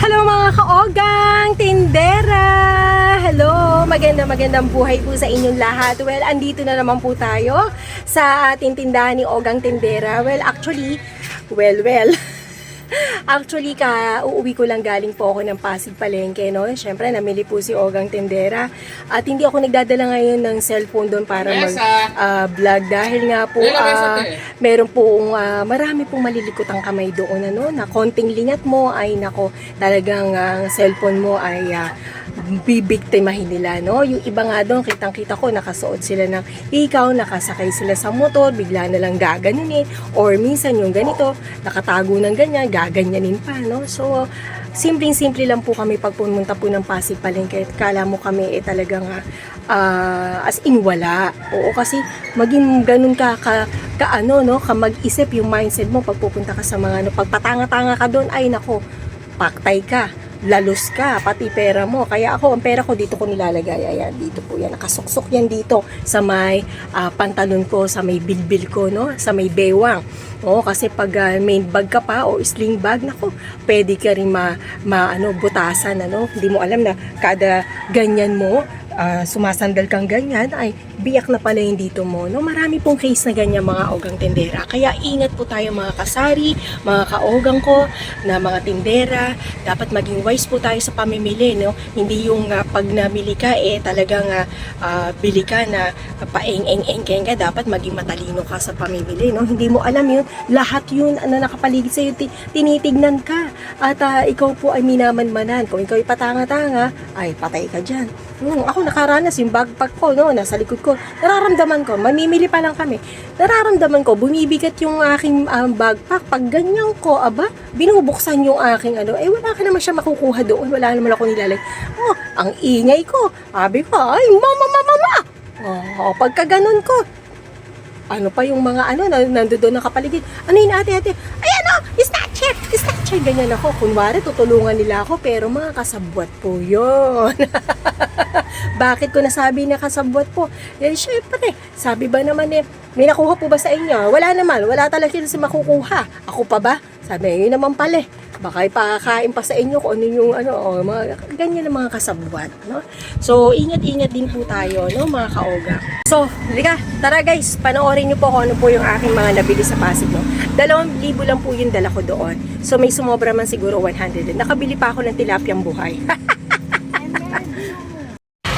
Hello mga kaogang tindera! Hello! Magandang buhay po sa inyong lahat. Well, andito na naman po tayo sa ating tindahan ni Ogang Tindera. Well, actually, actually, uuwi ko lang galing po ako ng Pasig Palengke, no? Siyempre, namili po si Ogang Tindera. At hindi ako nagdadala ngayon ng cellphone doon para mag-vlog. Dahil nga po, meron pong marami pong malilikotang kamay doon, ano? Na konting lingat mo ay, nako, talagang cellphone mo ay bibiktimahin nila, no? Yung iba nga doon, kitang-kita ko, nakasuot sila ng ikaw, nakasakay sila sa motor, bigla na lang gaganunin, or minsan yung ganito, nakatago ng ganyan, gaganyanin pa, no? So, simpleng-simple lang po kami pag pumunta po ng Pasig Palengke. Kala mo kami talagang as in wala. Oo, kasi maging ganun ka mag-isip yung mindset mo pag pupunta ka sa mga pagpatanga-tanga ka doon, ay nako, paktay ka, lalos ka, pati pera mo. Kaya ako, ang pera ko dito ko nilalagay. Ayan, dito po yan. Nakasuksok yan dito sa may pantalon ko, sa may bilbil ko, no? Sa may bewang. Oo, kasi pag main bag ka pa o sling bag, nako, pwede ka rin butasan, ano? Hindi mo alam na kada ganyan mo, sumasandal kang ganyan, ay biyak na pala yung dito mo, no? Marami pong case na ganyan mga ogang tindera. Kaya ingat po tayo mga kasari, mga kaogang ko na mga tindera. Dapat maging wise po tayo sa pamimili, no? Hindi yung pag namili ka talagang bili ka na paeng-eng-eng ka. Dapat maging matalino ka sa pamimili, no? Hindi mo alam yun. Lahat yun na nakapaligid sa'yo, tinitignan ka. At ikaw po ay minamanmanan. Kung ikaw ay patanga-tanga, ay patay ka dyan. Ako nakaranas yung backpack ko, no? Nasa likod ko. Nararamdaman ko, mamimili pa lang kami. Nararamdaman ko, bumibigat yung aking backpack. Pag ganyan ko, binubuksan yung aking wala ka naman siya makukuha doon. Wala naman ako nilalagay. Ang ingay ko. Sabi ko, ay, mama. Pagka ganun ko, ano pa yung mga nandoon nakapaligid. Ano yun ate? Ayan snatcher! Ganyan ako. Kunwari, tutulungan nila ako, pero mga kasabwat po yun. Bakit ko nasabi na kasabwat po? Syempre, sabi ba naman may nakuha po ba sa inyo? Wala naman, wala talaga si makukuha. Ako pa ba? Sabi, yun naman pala. Baka ipakain pa sa inyo kung ano yung mga ganyan na mga kasabwat, no? So, ingat-ingat din po tayo, no, mga kaoga. So, halika, tara guys, panoorin niyo po kung ano po yung aking mga nabili sa Pasig, no? 2,000 lang po yung dala ko doon. So, may sumobra man siguro 100. Nakabili pa ako ng tilapyang buhay.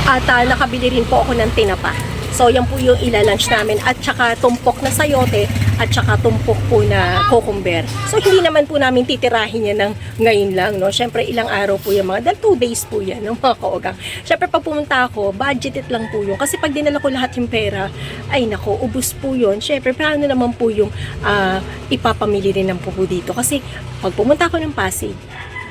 At nakabili rin po ako ng tinapa. So, yan po yung ilalunch namin. At saka tumpok na sayote at saka tumpok po na cucumber. So, hindi naman po namin titirahin yan ng ngayon lang, no? Siyempre, ilang araw po yan, mga 2 days po yan, no, mga kaogang. Siyempre, pag pumunta ako, budgeted lang po yun. Kasi pag dinala ko lahat yung pera, ay nako, ubus po yun. Siyempre, paano naman po yung ipapamili rin ng po dito. Kasi, pag pumunta ako ng Pasig,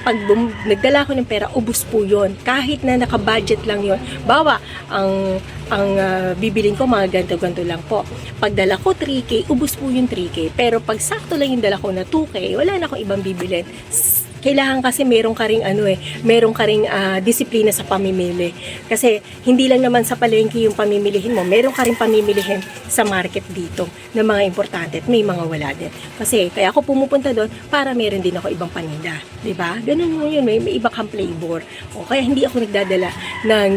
pag nagdala ko ng pera, ubus po yun. Kahit na naka-budget lang yun. Bawa, ang bibilin ko mga ganto-ganto lang po. Pag dala ko 3K, ubus po yung 3K. Pero pag sakto lang yung dala ko na 2K, wala na akong ibang bibilin. Kailangan kasi meron ka ring disiplina sa pamimili. Kasi hindi lang naman sa palengke yung pamimilihin mo, meron ka ring pamimilihin sa market dito na mga importante at may mga wala din. Kasi kaya ako pumupunta doon para meron din ako ibang paninda, 'di ba? Ganun mo yun, may iba kang flavor. O kaya hindi ako nagdadala ng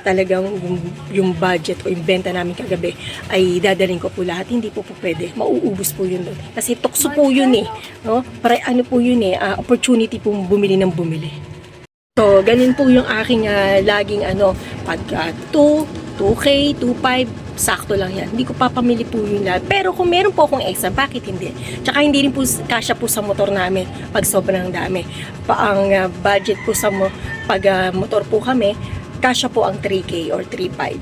talagang yung budget o yung benta namin kagabi ay dadalhin ko po lahat. Hindi po pwede. Mauubos po yun doon. Kasi tukso po yun no? Para po yun opportunity pong bumili ng bumili. So, ganun po yung aking laging pag 2K, 2.5, sakto lang yan. Hindi ko papamili po yun lahat. Pero kung meron po akong extra, bakit hindi? Tsaka hindi rin po kasya po sa motor namin pag sobrang dami. Ang budget po sa pag motor po kami, kasya po ang 3K or 3.5.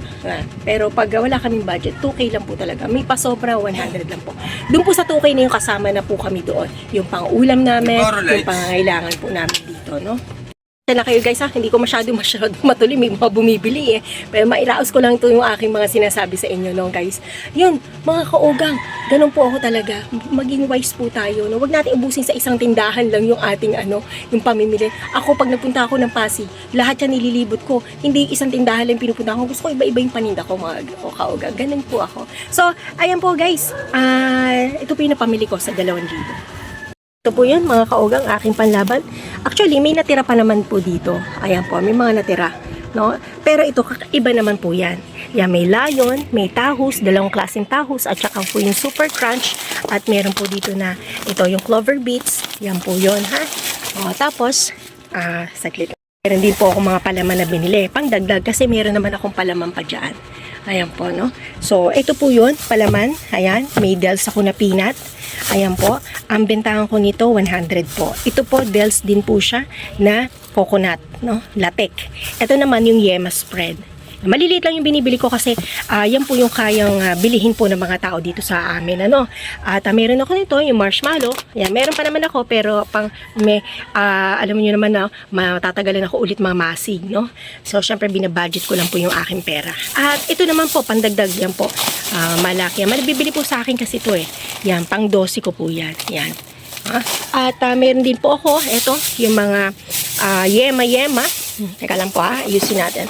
Pero pag wala kaming budget, 2K lang po talaga. May pasobra, 100 lang po. Doon po sa 2K na yung kasama na po kami doon. Yung pang-ulam namin, yung pangangailangan po namin dito, no? Na kayo guys hindi ko masyado matuloy, may mga bumibili pero mairaos ko lang ito yung aking mga sinasabi sa inyo, no guys. Yun, mga kaogang, ganun po ako talaga. Maging wise po tayo, no? Huwag natin ubusin sa isang tindahan lang yung ating yung pamimili. Ako pag nagpunta ako ng Pasig, lahat yan nililibot ko. Hindi isang tindahan lang pinupunta ko. Gusto ko iba-iba yung paninda ko, mga kaogang. Ganun po ako. So, ayan po guys. Ito po yung napamili ko sa 2,000. Ito po yun, mga kaogang, aking panlaban. Actually, may natira pa naman po dito. Ayan po, may mga natira. No? Pero ito, iba naman po yan. Yan, may lion, may tahus, dalawang klaseng tahus, at saka po yung super crunch. At meron po dito na, ito yung clover beets. Yan po yun, ha? O, tapos, saglit. Meron din po ako mga palaman na binili. Pangdagdag, kasi meron naman akong palaman pa dyan. Ayan po, no? So, ito po yun, palaman. Ayan, may Dells ako na peanut. Ayan po, ang bentahan ko nito 100 po. Ito po, Dells din po siya na coconut, no? Latek. Ito naman yung Yema spread. Maliliit lang yung binibili ko kasi yan po yung kayang bilihin po ng mga tao dito sa amin, ano. At meron ako nito, yung marshmallow. Yan, meron pa naman ako pero pang may alam niyo naman na matatagalan ako ulit mamasig, no. So syempre binabudget ko lang po yung aking pera. At ito naman po pandagdag yan po. Malaki. Malibibili po sa akin kasi ito eh. Yan, pang 12 ko po yan. Yan. At meron din po ako, ito, yung mga yema-yema. Teka lang po ayusin natin.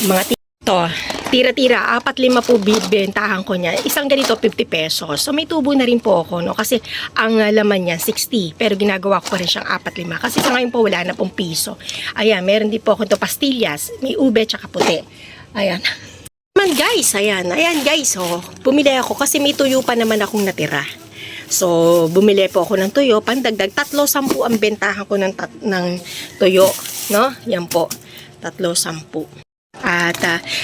Mga ito, tira-tira, 4-5 po bibentahan ko niya. Isang ganito, 50 pesos. So, may tubo na rin po ako, no? Kasi ang laman niya, 60. Pero ginagawa ko pa rin siyang 4-5. Kasi sa ngayon po, wala na pong piso. Ayan, meron din po ako ito, pastillas. May ube, tsaka puti. Ayan. Naman guys, ayan guys, oh. Bumili ako kasi may tuyo pa naman akong natira. So, bumili po ako ng tuyo. Pandagdag, 3-10 ang bentahan ko ng tuyo, no? Yan po, 3-10. At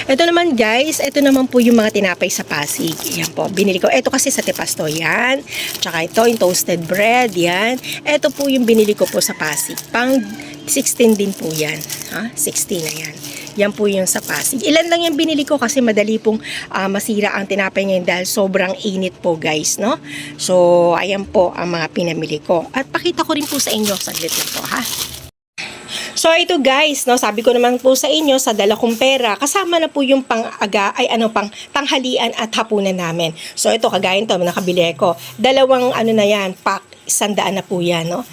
ito naman guys, ito naman po yung mga tinapay sa Pasig. Yan po, binili ko. Ito kasi sa Tepasto, yan. Tsaka ito, yung toasted bread, yan. Ito po yung binili ko po sa Pasig. Pang 16 din po yan. 16 na yan. Yan po yung sa Pasig. Ilan lang yung binili ko kasi madali pong masira ang tinapay ngayon dahil sobrang init po guys, no? So, ayan po ang mga pinamili ko. At pakita ko rin po sa inyo, saglit lang po, ha? So ito guys, no, sabi ko naman po sa inyo sa dala kong pera, kasama na po yung pang tanghalian at hapunan namin. So ito kagaya nito, nakabili ko. Dalawang na yan, pack, 100 na po yan, no.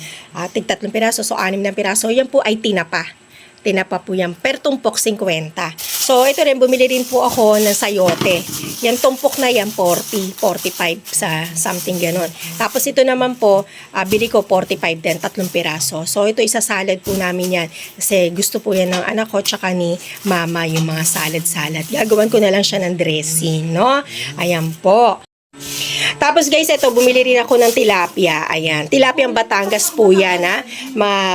Tig 3 piraso, so 6 na piraso. Yan po ay tinapa. Tinapa po yan, per tumpok 50. So, ito rin, bumili rin po ako ng sayote. Yan, tumpok na yan, 40, 45 sa something ganon. Tapos ito naman po, bili ko 45 din, 3 piraso. So, ito isa salad po namin yan. Kasi gusto po yan ng anak ko, tsaka ni mama yung mga salad-salad. Gagawan ko na lang siya ng dressing, no? Ayan po. Tapos guys, ito, bumili rin ako ng tilapia. Ayan, tilapiang Batangas po yan, ha.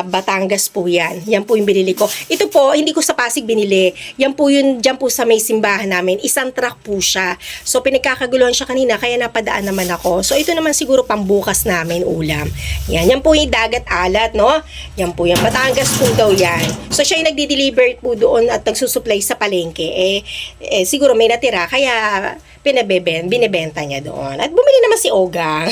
Batangas po yan. Yan po yung binili ko. Ito po, hindi ko sa Pasig binili. Yan po yun, dyan po sa may simbahan namin. Isang truck po siya. So, pinagkakaguluhan siya kanina, kaya napadaan naman ako. So, ito naman siguro pambukas namin ulam. Yan, yan po yung dagat alat, no? Yan po yan. Batangas po daw yan. So, siya yung nagdi-deliver po doon at nagsusupply sa palengke. Siguro may natira, kaya binibenta niya doon. At bumili naman si Ogang.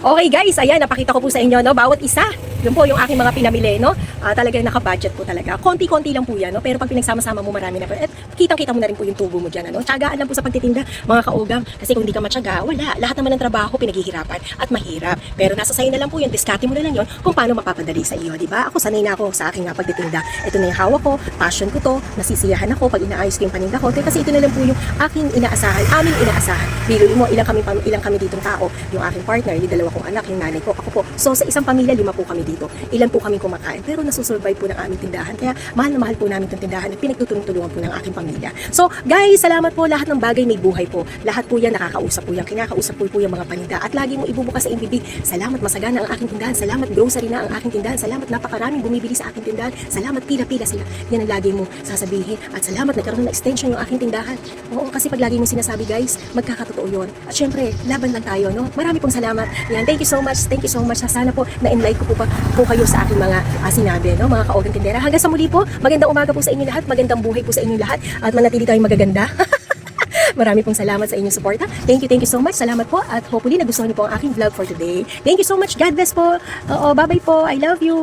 Okay guys, ayan, napakita ko po sa inyo, no, bawat isa. Yun po yung aking mga pinamili, no. Talagang naka-budget po talaga. Konti-konti lang po yan, no, pero pag pinagsama-sama mo marami na po. At kitang-kita mo na rin po yung tubo mo diyan, ano. Tiyagaan lang po sa pagtitinda, mga kaogang. Kasi kung hindi ka matyaga, wala. Lahat naman ng trabaho pinaghihirapan at mahirap. Pero nasa sayo na lang po yun, diskarte mo na lang yun kung paano mapapadali sa iyo, di ba? Ako sanay na ako sa aking pagtitinda. Ito na yung hawak ko, passion ko to, nasisiyahan ako pag inaayos ko yung paninda ko. Kasi ito na lang po yung aking inaasahan, aming inaasahan. Biruin mo, ilang kami ditong tao, yung aking partner, yung dalawa kong anak, yung nanay ko, ako po. So sa isang pamilya, 5 po kami dito. Ilan po kami kumakain, pero nasusurvive po ng aming tindahan. Kaya mahal na mahal po namin itong tindahan at pinagtutulong-tulungan po ng aking pamilya. So guys, salamat po, lahat ng bagay may buhay po. Lahat po yan nakakausap po yan, kinakausap po yung mga paninda at lagi mo ibubukas sa MBB. Salamat, masagana ang aking tindahan. Salamat, grocery na ang aking tindahan. Salamat, napakaraming bumibili sa aking tindahan. Salamat, pila-pila sila. Yan ang lagi mo sasabihin. At salamat, nagkaroon ng extension yung aking tindahan. Oo, kasi pag lagi mo sinasabi guys, magkakatotoo yun. At syempre, laban lang tayo, no? Marami pong salamat. Yan, thank you so much. Thank you so much. Sana po na-enlight ko po kayo sa aking mga sinabi, no? Mga kaogang tindera. Hanggang sa muli po, magandang umaga po sa inyo lahat. Magandang buhay po sa inyo lahat. At manatili tayong magaganda. Marami pong salamat sa inyong suporta. Thank you so much. Salamat po. At hopefully, nagustuhan niyo po ang aking vlog for today. Thank you so much. God bless po. Oo, bye-bye po. I love you.